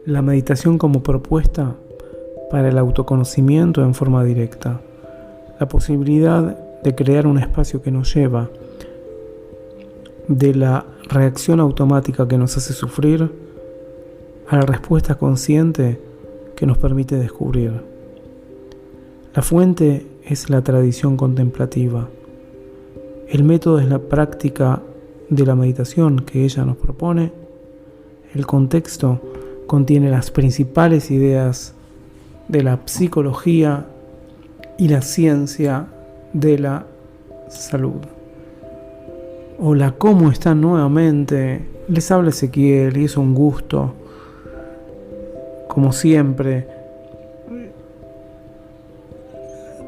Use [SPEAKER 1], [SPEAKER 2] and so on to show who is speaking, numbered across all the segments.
[SPEAKER 1] La meditación como propuesta para el autoconocimiento en forma directa. La posibilidad de crear un espacio que nos lleva de la reacción automática que nos hace sufrir a la respuesta consciente que nos permite descubrir. La fuente es la tradición contemplativa. El método es la práctica de la meditación que ella nos propone. El contexto contiene las principales ideas de la psicología y la ciencia de la salud. Hola, ¿cómo están nuevamente? Les habla Ezequiel y es un gusto, como siempre,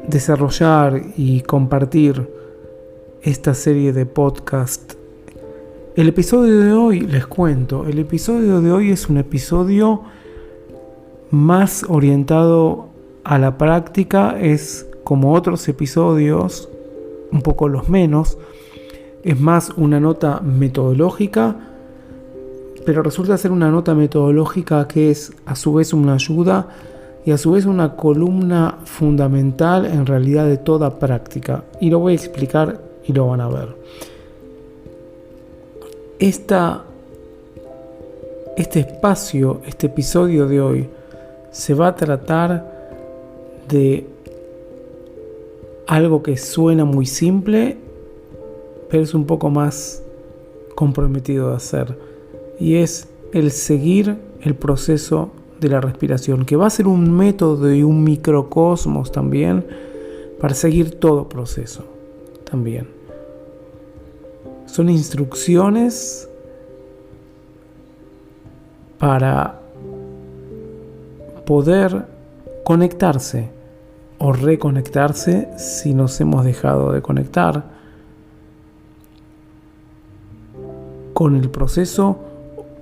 [SPEAKER 1] desarrollar y compartir esta serie de podcast. El episodio de hoy, les cuento, el episodio de hoy es un episodio más orientado a la práctica, es como otros episodios, un poco los menos, es más una nota metodológica, pero resulta ser una nota metodológica que es a su vez una ayuda y a su vez una columna fundamental en realidad de toda práctica. Y lo voy a explicar y lo van a ver. Este espacio, este episodio de hoy, se va a tratar de algo que suena muy simple, pero es un poco más comprometido de hacer, y es el seguir el proceso de la respiración, que va a ser un método y un microcosmos también para seguir todo proceso también. Son instrucciones para poder conectarse o reconectarse si nos hemos dejado de conectar con el proceso,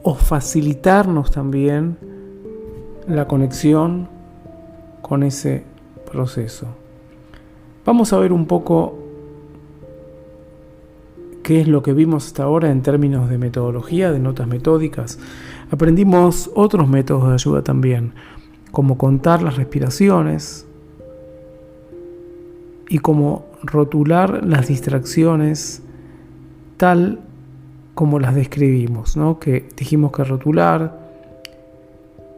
[SPEAKER 1] o facilitarnos también la conexión con ese proceso. Vamos a ver un poco qué es lo que vimos hasta ahora en términos de metodología, de notas metódicas. Aprendimos otros métodos de ayuda también, como contar las respiraciones y como rotular las distracciones tal como las describimos, ¿no? Que dijimos que rotular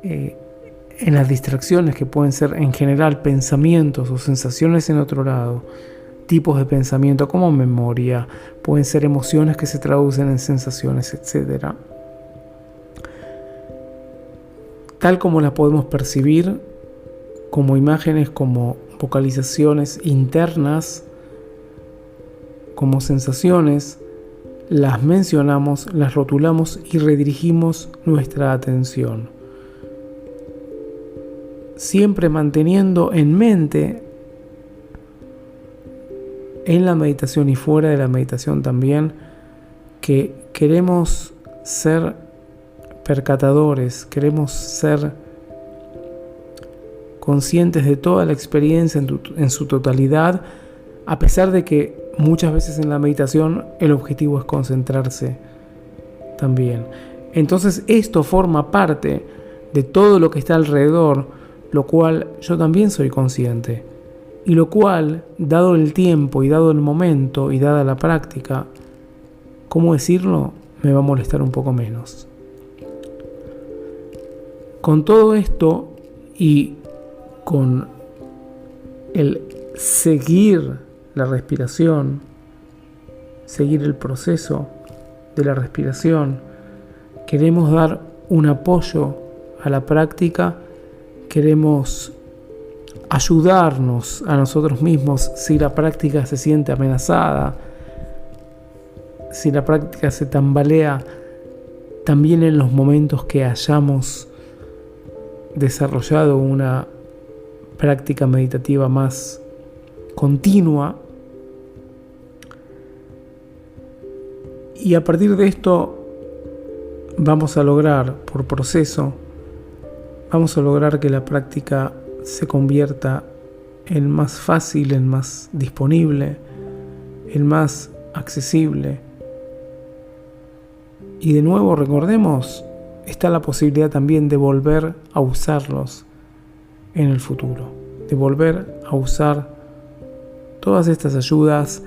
[SPEAKER 1] en las distracciones, que pueden ser en general pensamientos o sensaciones en otro lado, tipos de pensamiento como memoria, pueden ser emociones que se traducen en sensaciones, etc. Tal como las podemos percibir como imágenes, como vocalizaciones internas, como sensaciones, las mencionamos, las rotulamos y redirigimos nuestra atención. Siempre manteniendo en mente, en la meditación y fuera de la meditación también, que queremos ser percatadores, queremos ser conscientes de toda la experiencia en su totalidad, a pesar de que muchas veces en la meditación el objetivo es concentrarse también. Entonces esto forma parte de todo lo que está alrededor, lo cual yo también soy consciente, y lo cual, dado el tiempo y dado el momento y dada la práctica, ¿cómo decirlo?, me va a molestar un poco menos. Con todo esto y con el seguir la respiración, seguir el proceso de la respiración, queremos dar un apoyo a la práctica, queremos ayudarnos a nosotros mismos si la práctica se siente amenazada, si la práctica se tambalea, también en los momentos que hayamos desarrollado una práctica meditativa más continua. Y a partir de esto vamos a lograr, por proceso, vamos a lograr que la práctica se convierta en más fácil, en más disponible, en más accesible. Y de nuevo recordemos está la posibilidad también de volver a usarlos en el futuro, de volver a usar todas estas ayudas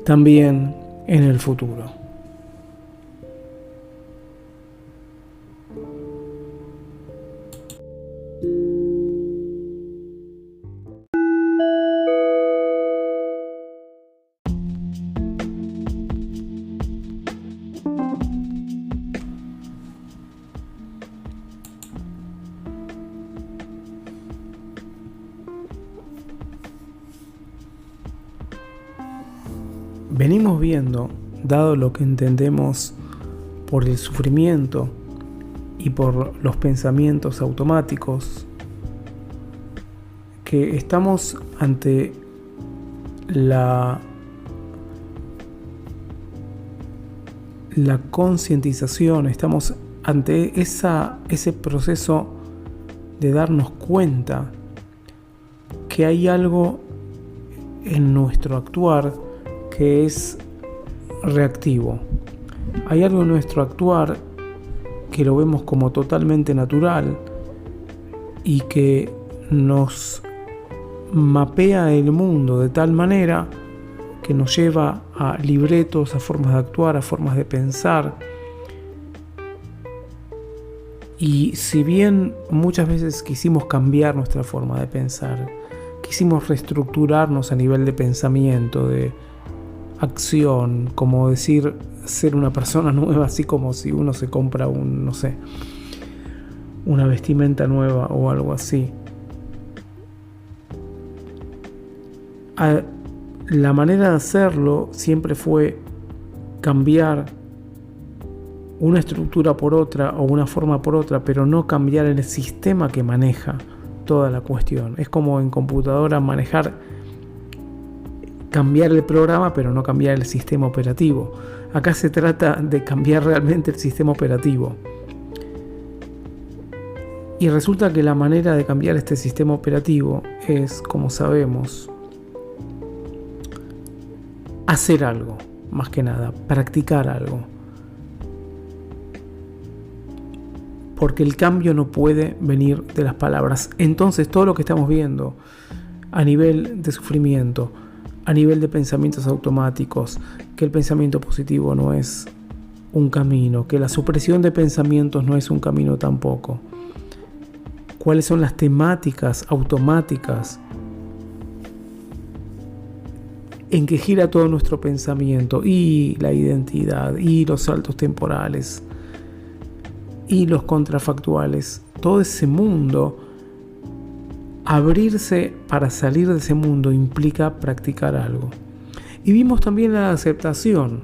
[SPEAKER 1] también en el futuro. Venimos viendo, dado lo que entendemos por el sufrimiento y por los pensamientos automáticos, que estamos ante la concientización, estamos ante ese proceso de darnos cuenta que hay algo en nuestro actuar que es reactivo. Hay algo en nuestro actuar que lo vemos como totalmente natural y que nos mapea el mundo de tal manera que nos lleva a libretos, a formas de actuar, a formas de pensar. Y si bien muchas veces quisimos cambiar nuestra forma de pensar, quisimos reestructurarnos a nivel de pensamiento, de acción, como decir, ser una persona nueva, así como si uno se compra una vestimenta nueva o algo así. La manera de hacerlo siempre fue cambiar una estructura por otra o una forma por otra, pero no cambiar el sistema que maneja toda la cuestión. Es como en computadora cambiar el programa, pero no cambiar el sistema operativo. Acá se trata de cambiar realmente el sistema operativo. Y resulta que la manera de cambiar este sistema operativo es, como sabemos, hacer algo, más que nada, practicar algo. Porque el cambio no puede venir de las palabras. Entonces todo lo que estamos viendo a nivel de sufrimiento, a nivel de pensamientos automáticos, que el pensamiento positivo no es un camino, que la supresión de pensamientos no es un camino tampoco. ¿Cuáles son las temáticas automáticas en que gira todo nuestro pensamiento? Y la identidad, y los saltos temporales, y los contrafactuales. Todo ese mundo, abrirse para salir de ese mundo implica practicar algo. Y vimos también la aceptación,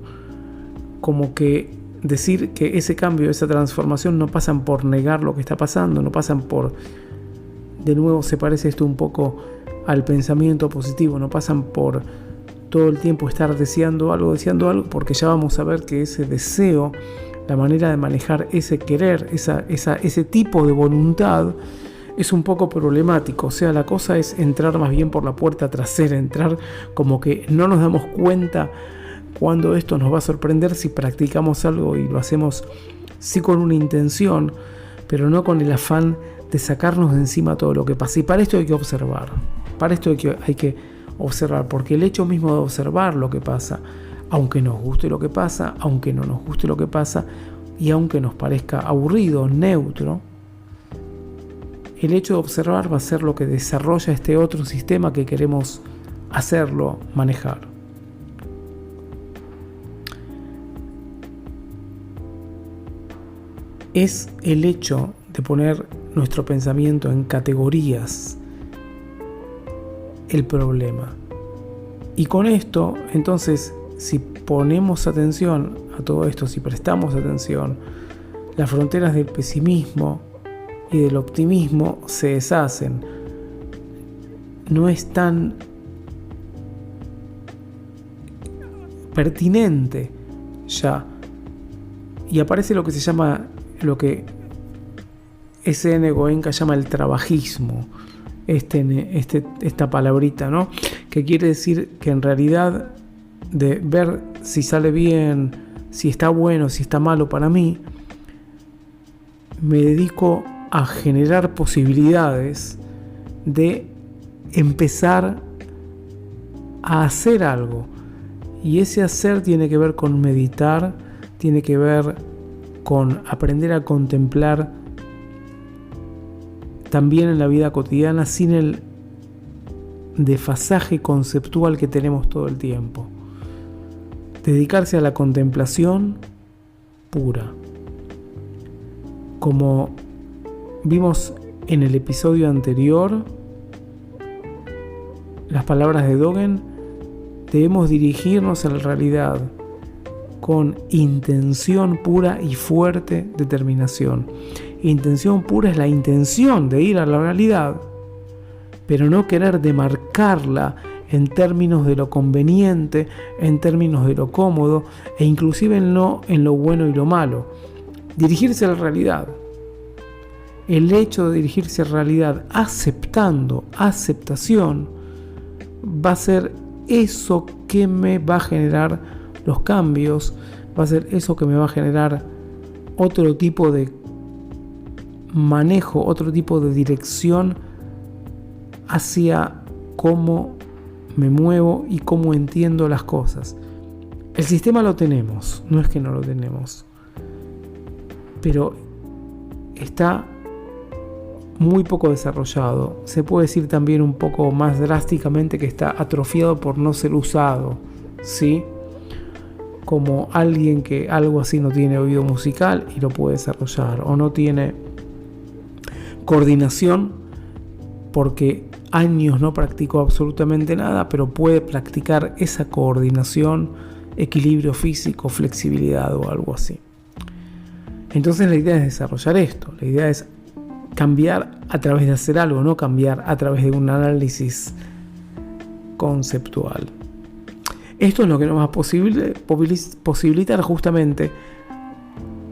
[SPEAKER 1] como que decir que ese cambio, esa transformación no pasan por negar lo que está pasando, no pasan por, de nuevo se parece esto un poco al pensamiento positivo, no pasan por todo el tiempo estar deseando algo, porque ya vamos a ver que ese deseo, la manera de manejar ese querer, ese tipo de voluntad, es un poco problemático. O sea, la cosa es entrar más bien por la puerta trasera, entrar como que no nos damos cuenta cuando esto nos va a sorprender si practicamos algo y lo hacemos sí con una intención, pero no con el afán de sacarnos de encima todo lo que pasa. Y para esto hay que observar, porque el hecho mismo de observar lo que pasa, aunque nos guste lo que pasa, aunque no nos guste lo que pasa, y aunque nos parezca aburrido, neutro, el hecho de observar va a ser lo que desarrolla este otro sistema que queremos hacerlo manejar. Es el hecho de poner nuestro pensamiento en categorías el problema. Y con esto, entonces, si ponemos atención a todo esto, si prestamos atención, las fronteras del pesimismo y del optimismo se deshacen. No es tan pertinente ya. Y aparece lo que se llama, lo que S.N. Goenka llama el trabajismo. Esta palabrita, ¿no? Que quiere decir que en realidad de ver si sale bien, si está bueno, si está malo para mí, me dedico a generar posibilidades de empezar a hacer algo. Y ese hacer tiene que ver con meditar, tiene que ver con aprender a contemplar también en la vida cotidiana sin el desfasaje conceptual que tenemos todo el tiempo. Dedicarse a la contemplación pura. Como vimos en el episodio anterior, las palabras de Dogen, debemos dirigirnos a la realidad con intención pura y fuerte determinación. Intención pura es la intención de ir a la realidad, pero no querer demarcarla en términos de lo conveniente, en términos de lo cómodo e inclusive no en lo bueno y lo malo. Dirigirse a la realidad. El hecho de dirigirse a la realidad aceptando, aceptación, va a ser eso que me va a generar los cambios, va a ser eso que me va a generar otro tipo de manejo, otro tipo de dirección hacia cómo me muevo y cómo entiendo las cosas. El sistema lo tenemos, no es que no lo tenemos, pero está muy poco desarrollado. Se puede decir también un poco más drásticamente que está atrofiado por no ser usado, ¿sí? Como alguien que algo así no tiene oído musical y lo puede desarrollar, o no tiene coordinación porque años no practicó absolutamente nada, pero puede practicar esa coordinación, equilibrio físico, flexibilidad o algo así. Entonces la idea es desarrollar esto, la idea es cambiar a través de hacer algo, no cambiar a través de un análisis conceptual. Esto es lo que nos va a posibilitar justamente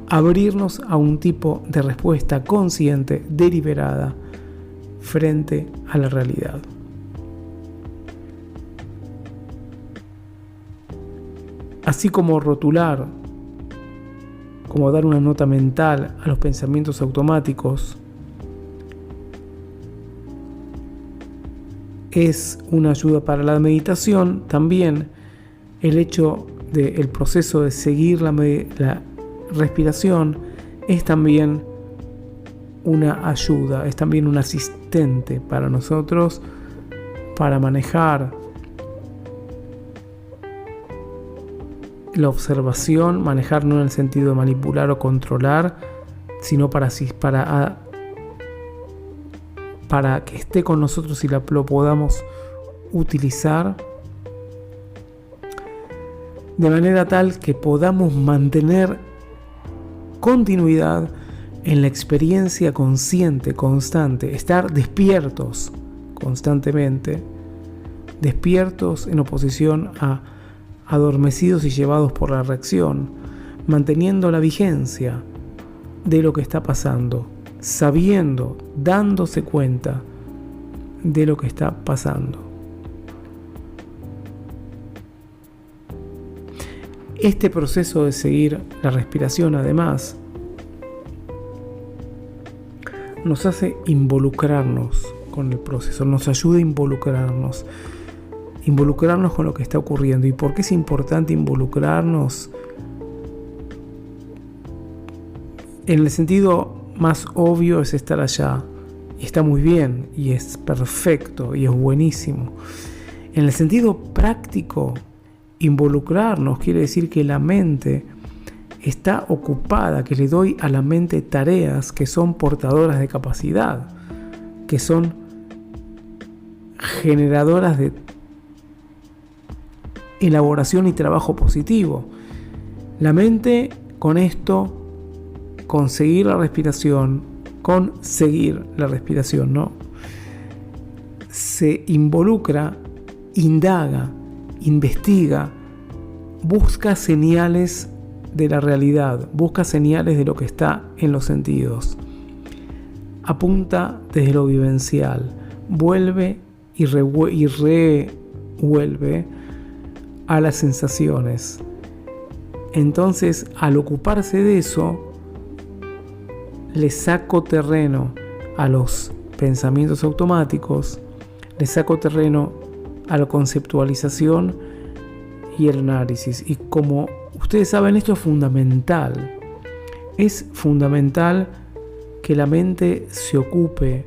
[SPEAKER 1] abrirnos a un tipo de respuesta consciente, deliberada, frente a la realidad. Así como rotular, como dar una nota mental a los pensamientos automáticos, es una ayuda para la meditación, también el hecho del proceso de seguir la respiración es también una ayuda, es también un asistente para nosotros para manejar la observación, manejar no en el sentido de manipular o controlar, sino para que esté con nosotros y lo podamos utilizar de manera tal que podamos mantener continuidad en la experiencia consciente, constante, estar despiertos constantemente, despiertos en oposición a adormecidos y llevados por la reacción, manteniendo la vigencia de lo que está pasando, sabiendo, dándose cuenta de lo que está pasando. Este proceso de seguir la respiración, además, nos hace involucrarnos con el proceso, nos ayuda a involucrarnos con lo que está ocurriendo. ¿Y por qué es importante involucrarnos? En el sentido más obvio es estar allá, y está muy bien, y es perfecto, y es buenísimo. En el sentido práctico, involucrarnos quiere decir que la mente está ocupada, que le doy a la mente tareas que son portadoras de capacidad, que son generadoras de elaboración y trabajo positivo. La mente con esto, conseguir la respiración, ¿no? Se involucra, indaga, investiga, busca señales de la realidad, busca señales de lo que está en los sentidos, apunta desde lo vivencial, vuelve y revuelve a las sensaciones. Entonces, al ocuparse de eso, le saco terreno a los pensamientos automáticos, le saco terreno a la conceptualización y el análisis. Y como ustedes saben, esto es fundamental. Es fundamental que la mente se ocupe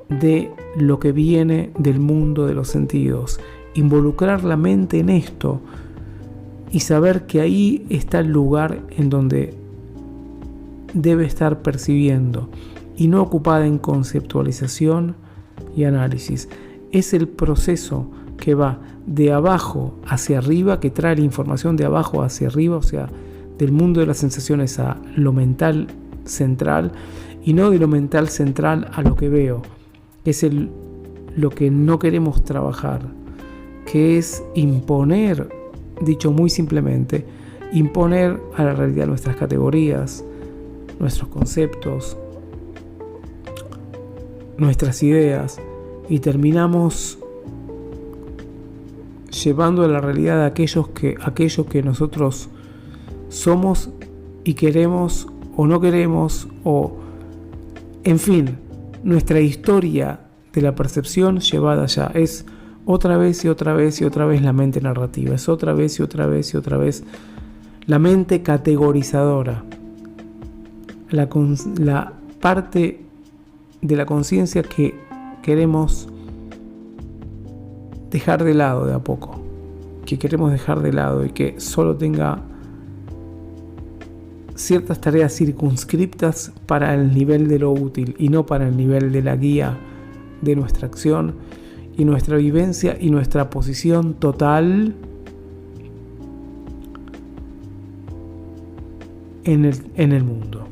[SPEAKER 1] de lo que viene del mundo de los sentidos. Involucrar la mente en esto y saber que ahí está el lugar en donde debe estar percibiendo, y no ocupada en conceptualización y análisis. Es el proceso que va de abajo hacia arriba, que trae la información de abajo hacia arriba, o sea, del mundo de las sensaciones a lo mental central, y no de lo mental central a lo que veo, que es lo que no queremos trabajar, que es imponer, dicho muy simplemente, imponer a la realidad nuestras categorías, nuestros conceptos, nuestras ideas, y terminamos llevando a la realidad aquello que nosotros somos y queremos o no queremos, o en fin, nuestra historia de la percepción llevada allá. Es otra vez y otra vez y otra vez la mente narrativa, es otra vez y otra vez y otra vez la mente categorizadora, la parte de la conciencia que queremos dejar de lado de a poco, que queremos dejar de lado y que solo tenga ciertas tareas circunscriptas para el nivel de lo útil y no para el nivel de la guía de nuestra acción y nuestra vivencia y nuestra posición total en el mundo.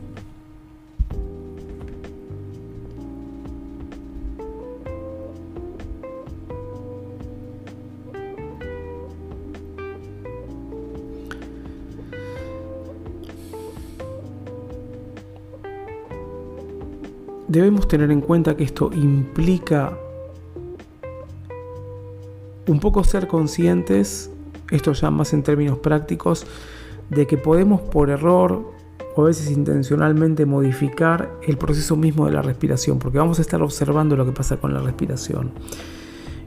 [SPEAKER 1] Debemos tener en cuenta que esto implica un poco ser conscientes, esto ya más en términos prácticos, de que podemos por error o a veces intencionalmente modificar el proceso mismo de la respiración, porque vamos a estar observando lo que pasa con la respiración.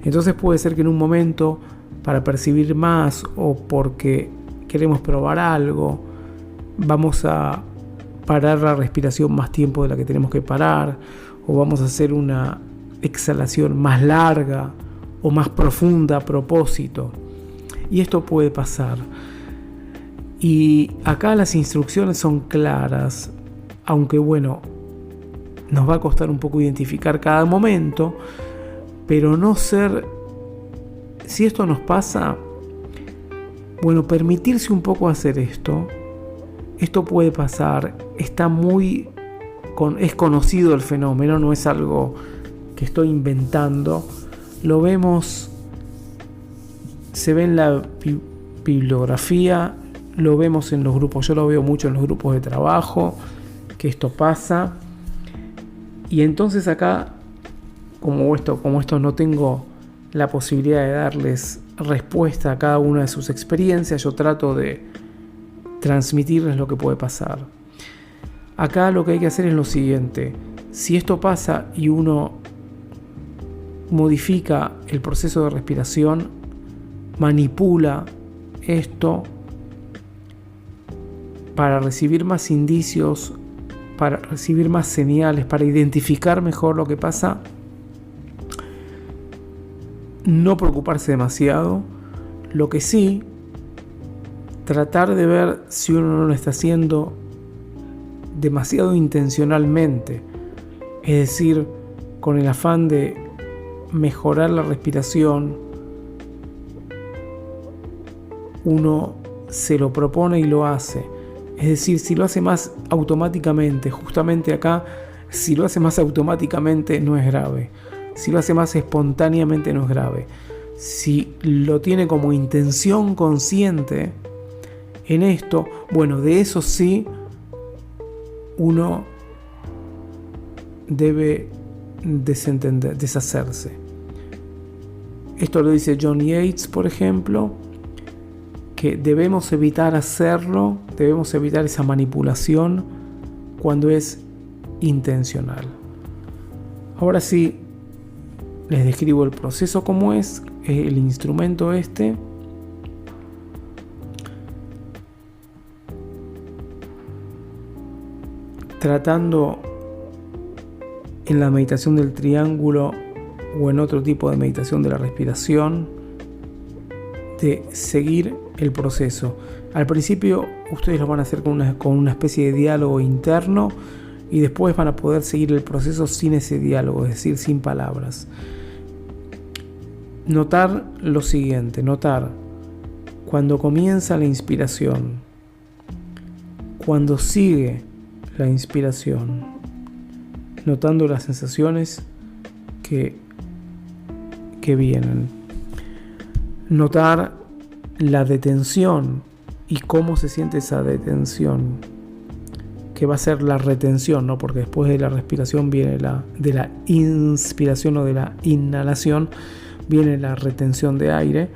[SPEAKER 1] Entonces puede ser que en un momento, para percibir más o porque queremos probar algo, vamos a parar la respiración más tiempo de la que tenemos que parar, o vamos a hacer una exhalación más larga o más profunda a propósito. Y esto puede pasar. Y acá las instrucciones son claras, aunque bueno, nos va a costar un poco identificar cada momento, pero no ser, si esto nos pasa, bueno, permitirse un poco hacer esto. Esto puede pasar, es conocido el fenómeno, no es algo que estoy inventando. Lo vemos, se ve en la bibliografía, lo vemos en los grupos, yo lo veo mucho en los grupos de trabajo, que esto pasa. Y entonces acá, como esto no tengo la posibilidad de darles respuesta a cada una de sus experiencias, yo trato de transmitirles lo que puede pasar. Acá lo que hay que hacer es lo siguiente: si esto pasa y uno modifica el proceso de respiración, manipula esto para recibir más indicios, para recibir más señales, para identificar mejor lo que pasa, no preocuparse demasiado. Lo que sí, tratar de ver si uno no lo está haciendo demasiado intencionalmente, es decir, con el afán de mejorar la respiración, uno se lo propone y lo hace. Es decir, si lo hace más automáticamente, justamente acá, si lo hace más automáticamente no es grave. Si lo hace más espontáneamente no es grave. Si lo tiene como intención consciente en esto, bueno, de eso sí uno debe deshacerse. Esto lo dice John Yates, por ejemplo, que debemos evitar hacerlo, debemos evitar esa manipulación cuando es intencional. Ahora sí, les describo el proceso como es, el instrumento este. Tratando en la meditación del triángulo o en otro tipo de meditación de la respiración, de seguir el proceso. Al principio ustedes lo van a hacer con una especie de diálogo interno y después van a poder seguir el proceso sin ese diálogo, es decir, sin palabras. Notar lo siguiente, notar cuando comienza la inspiración, cuando sigue la inspiración, notando las sensaciones que vienen. Notar la detención y cómo se siente esa detención, que va a ser la retención, ¿no? Porque después de la respiración viene de la inspiración o de la inhalación, viene la retención de aire.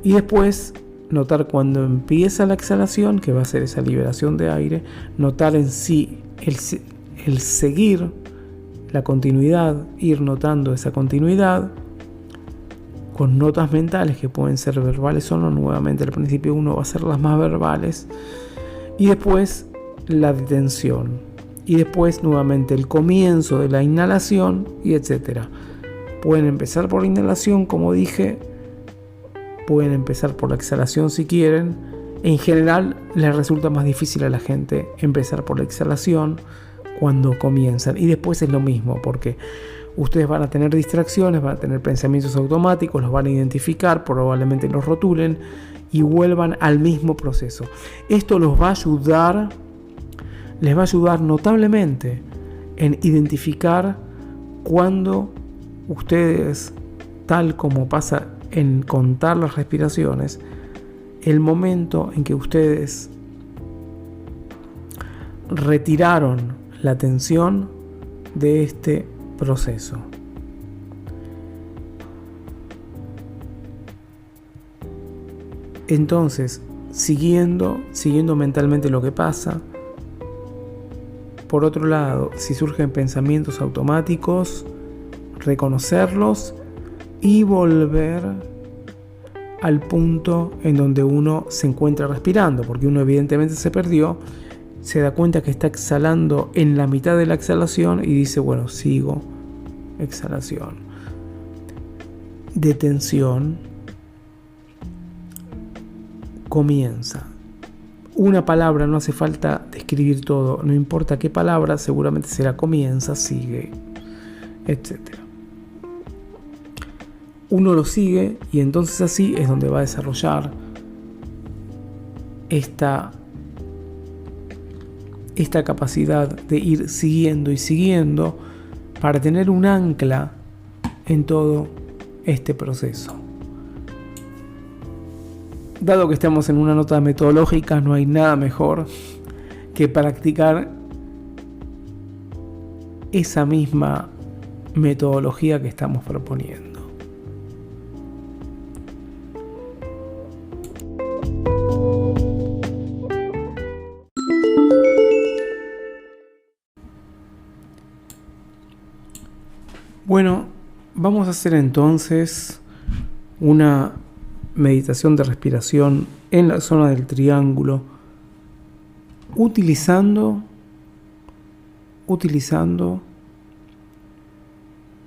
[SPEAKER 1] Y después notar cuando empieza la exhalación, que va a ser esa liberación de aire, notar en sí el seguir la continuidad, ir notando esa continuidad con notas mentales que pueden ser verbales o no. Nuevamente al principio uno va a hacer las más verbales y después la detención y después nuevamente el comienzo de la inhalación y etcétera. Pueden empezar por la inhalación, como dije, pueden empezar por la exhalación si quieren. En general les resulta más difícil a la gente empezar por la exhalación cuando comienzan, y después es lo mismo, porque ustedes van a tener distracciones, van a tener pensamientos automáticos, los van a identificar, probablemente los rotulen y vuelvan al mismo proceso. Esto les va a ayudar notablemente en identificar cuando ustedes, tal como pasa en contar las respiraciones, el momento en que ustedes retiraron la atención de este proceso. Entonces, siguiendo mentalmente lo que pasa. Por otro lado, si surgen pensamientos automáticos, reconocerlos y volver al punto en donde uno se encuentra respirando, porque uno evidentemente se perdió, se da cuenta que está exhalando en la mitad de la exhalación y dice, bueno, sigo, exhalación, detención, comienza. Una palabra, no hace falta describir todo, no importa qué palabra, seguramente será comienza, sigue, etc. Uno lo sigue y entonces así es donde va a desarrollar esta capacidad de ir siguiendo y siguiendo para tener un ancla en todo este proceso. Dado que estamos en una nota metodológica, no hay nada mejor que practicar esa misma metodología que estamos proponiendo. Bueno, vamos a hacer entonces una meditación de respiración en la zona del triángulo, utilizando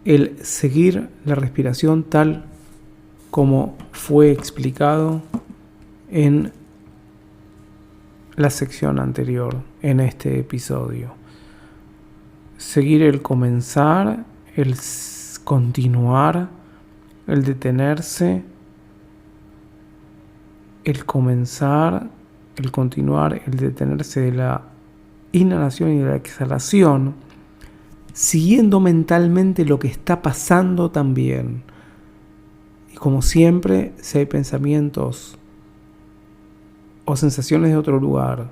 [SPEAKER 1] el seguir la respiración tal como fue explicado en la sección anterior, en este episodio. Seguir el comenzar, el continuar, el detenerse, el comenzar, el continuar, el detenerse de la inhalación y de la exhalación, siguiendo mentalmente lo que está pasando también. Y como siempre, si hay pensamientos o sensaciones de otro lugar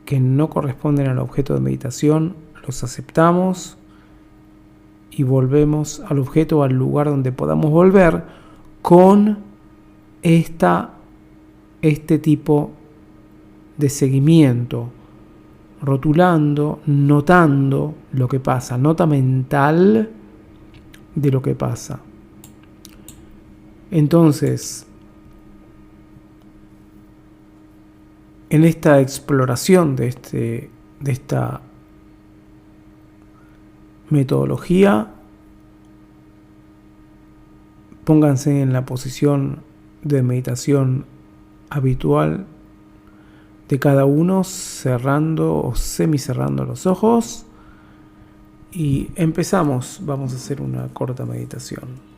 [SPEAKER 1] que no corresponden al objeto de meditación, los aceptamos y volvemos al objeto o al lugar donde podamos volver con este tipo de seguimiento, rotulando, notando lo que pasa, nota mental de lo que pasa. Entonces, en esta exploración de esta metodología, pónganse en la posición de meditación habitual de cada uno, cerrando o semicerrando los ojos, y empezamos. Vamos a hacer una corta meditación.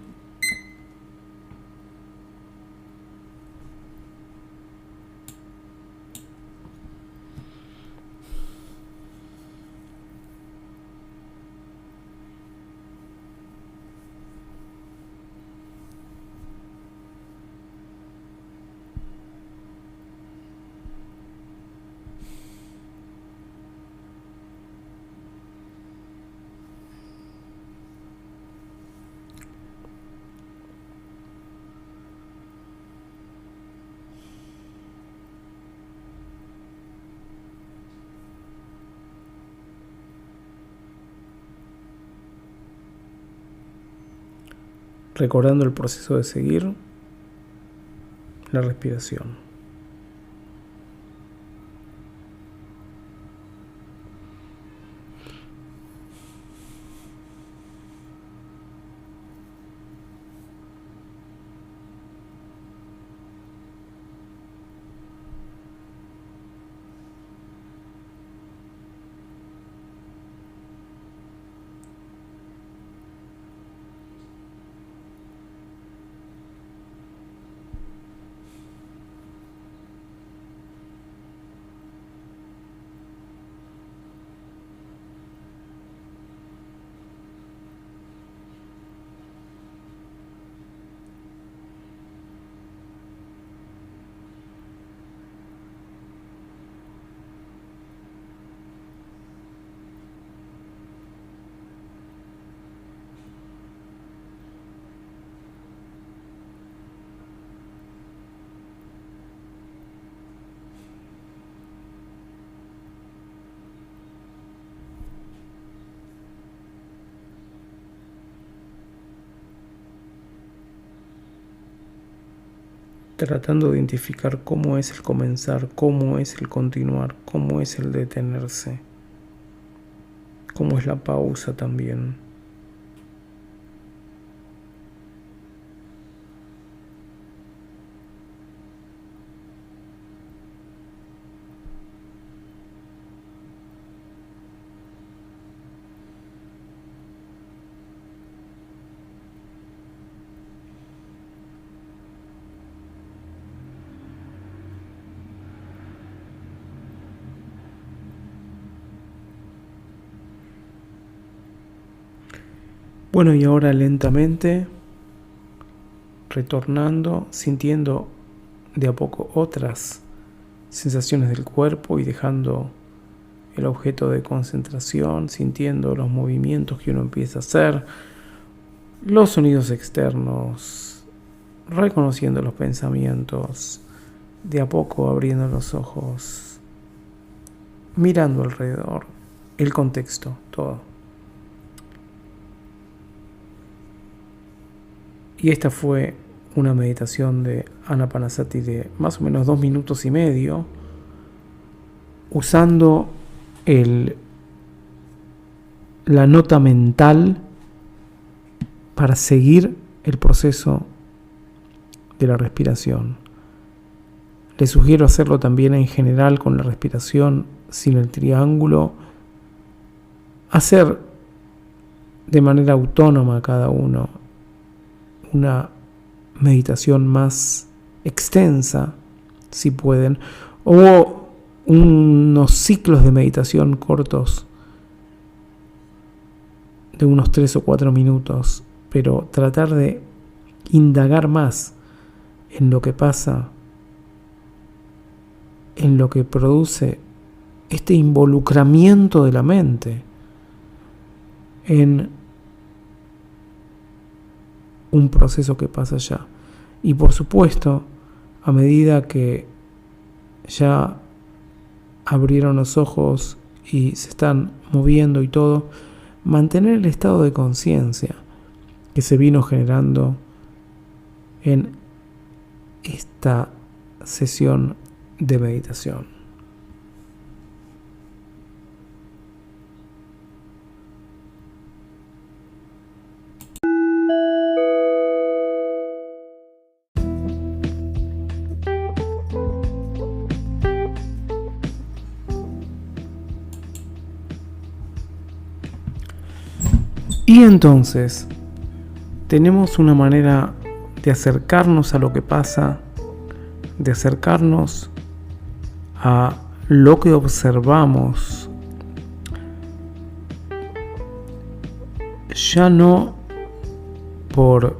[SPEAKER 1] Recordando el proceso de seguir la respiración. Tratando de identificar cómo es el comenzar, cómo es el continuar, cómo es el detenerse, cómo es la pausa también. Bueno, y ahora lentamente, retornando, sintiendo de a poco otras sensaciones del cuerpo y dejando el objeto de concentración, sintiendo los movimientos que uno empieza a hacer, los sonidos externos, reconociendo los pensamientos, de a poco abriendo los ojos, mirando alrededor, el contexto, todo. Y esta fue una meditación de Anapanasati de más o menos 2 minutos y medio, usando la nota mental para seguir el proceso de la respiración. Les sugiero hacerlo también en general con la respiración sin el triángulo, hacer de manera autónoma cada uno una meditación más extensa, si pueden, o unos ciclos de meditación cortos de unos 3 o 4 minutos, pero tratar de indagar más en lo que pasa, en lo que produce este involucramiento de la mente en un proceso que pasa allá. Y por supuesto, a medida que ya abrieron los ojos y se están moviendo y todo, mantener el estado de conciencia que se vino generando en esta sesión de meditación. Y entonces tenemos una manera de acercarnos a lo que pasa, de acercarnos a lo que observamos, ya no por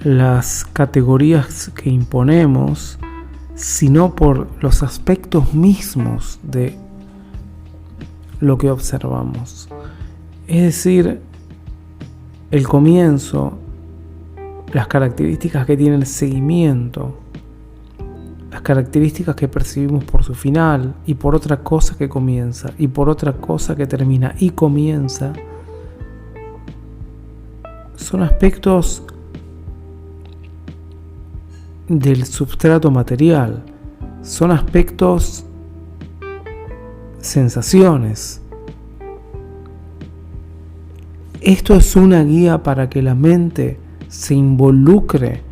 [SPEAKER 1] las categorías que imponemos, sino por los aspectos mismos de lo que observamos. Es decir, el comienzo, las características que tiene el seguimiento, las características que percibimos por su final y por otra cosa que comienza y por otra cosa que termina y comienza, son aspectos del substrato material, son aspectos, sensaciones. Esto es una guía para que la mente se involucre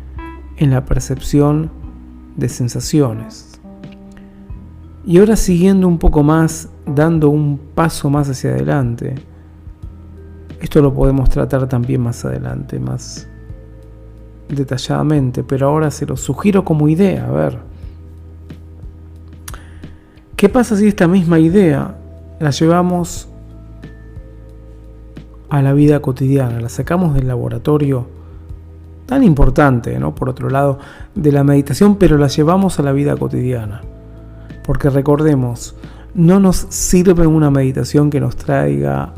[SPEAKER 1] en la percepción de sensaciones. Y ahora, siguiendo un poco más, dando un paso más hacia adelante, esto lo podemos tratar también más adelante, más detalladamente, pero ahora se lo sugiero como idea. A ver, ¿qué pasa si esta misma idea la llevamos a la vida cotidiana, la sacamos del laboratorio tan importante, ¿no?, por otro lado, de la meditación, pero la llevamos a la vida cotidiana? Porque recordemos, no nos sirve una meditación que nos traiga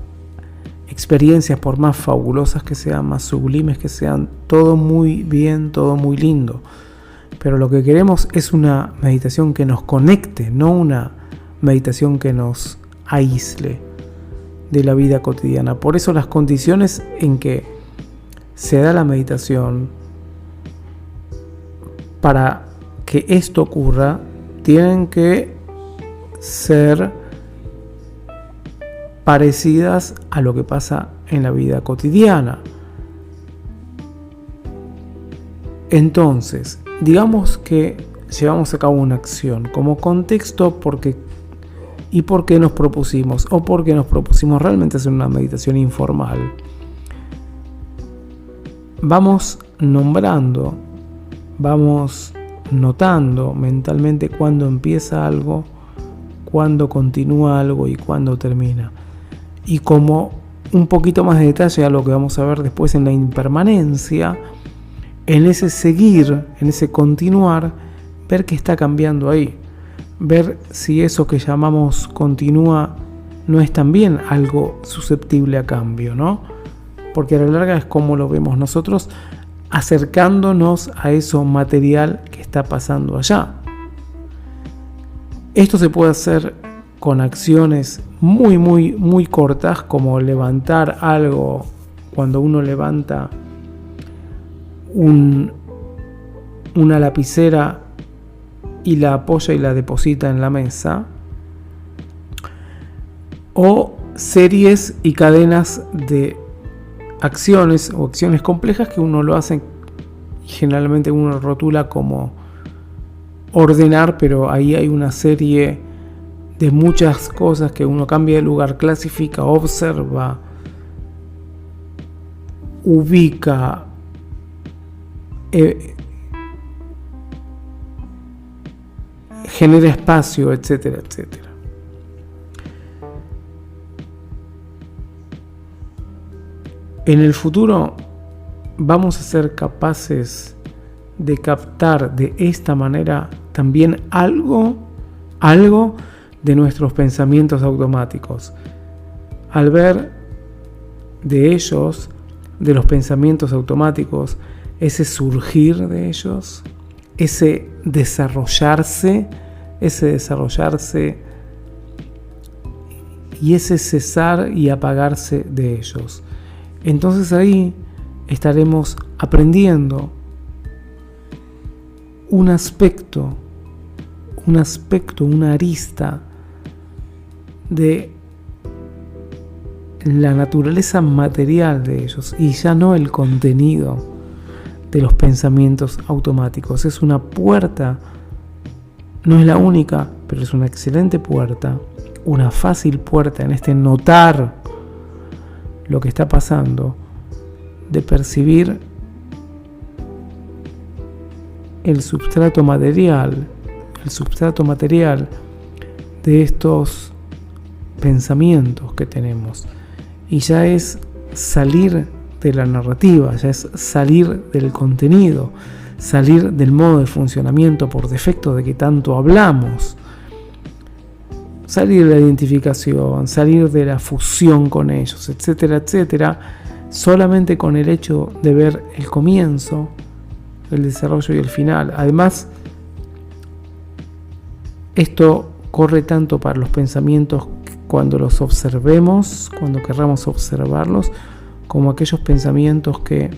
[SPEAKER 1] experiencias, por más fabulosas que sean, más sublimes que sean, todo muy bien, todo muy lindo. Pero lo que queremos es una meditación que nos conecte, no una meditación que nos aísle de la vida cotidiana. Por eso las condiciones en que se da la meditación, para que esto ocurra, tienen que ser parecidas a lo que pasa en la vida cotidiana. Entonces, digamos que llevamos a cabo una acción como contexto porque nos propusimos, o porque nos propusimos realmente hacer una meditación informal. Vamos nombrando, vamos notando mentalmente cuándo empieza algo, cuándo continúa algo y cuándo termina. Y como un poquito más de detalle a lo que vamos a ver después en la impermanencia, en ese seguir, en ese continuar, ver qué está cambiando ahí. Ver si eso que llamamos continúa no es también algo susceptible a cambio, ¿no? Porque a la larga es como lo vemos nosotros, acercándonos a eso material que está pasando allá. Esto se puede hacer con acciones muy, muy, muy cortas, como levantar algo. Cuando uno levanta una lapicera y la apoya y la deposita en la mesa, o series y cadenas de acciones o acciones complejas que uno lo hace y generalmente uno rotula como ordenar, pero ahí hay una serie de muchas cosas que uno cambia de lugar, clasifica, observa, ubica, genera espacio, etcétera, etcétera. En el futuro vamos a ser capaces de captar de esta manera también algo de nuestros pensamientos automáticos. Al ver de ellos, de los pensamientos automáticos, ese surgir de ellos, ese desarrollarse y ese cesar y apagarse de ellos. Entonces ahí estaremos aprendiendo un aspecto, una arista de la naturaleza material de ellos y ya no el contenido de los pensamientos automáticos. Es una puerta, no es la única, pero es una excelente puerta, una fácil puerta en este notar lo que está pasando, de percibir el substrato material de estos pensamientos que tenemos. Y ya es salir de la narrativa, ya es salir del contenido, salir del modo de funcionamiento por defecto de que tanto hablamos, salir de la identificación, salir de la fusión con ellos, etcétera, etcétera, solamente con el hecho de ver el comienzo, el desarrollo y el final. Además, esto corre tanto para los pensamientos cuando los observemos, cuando querramos observarlos, como aquellos pensamientos que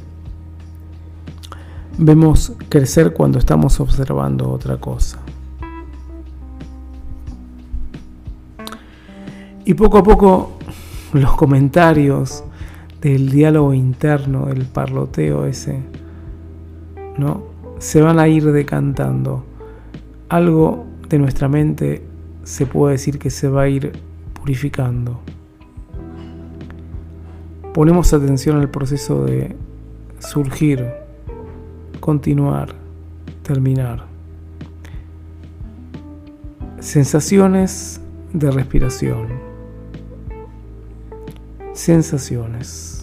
[SPEAKER 1] vemos crecer cuando estamos observando otra cosa. Y poco a poco los comentarios del diálogo interno, del parloteo ese, ¿no?, se van a ir decantando. Algo de nuestra mente se puede decir que se va a ir purificando. Ponemos atención al proceso de surgir, continuar, terminar. Sensaciones de respiración. Sensaciones.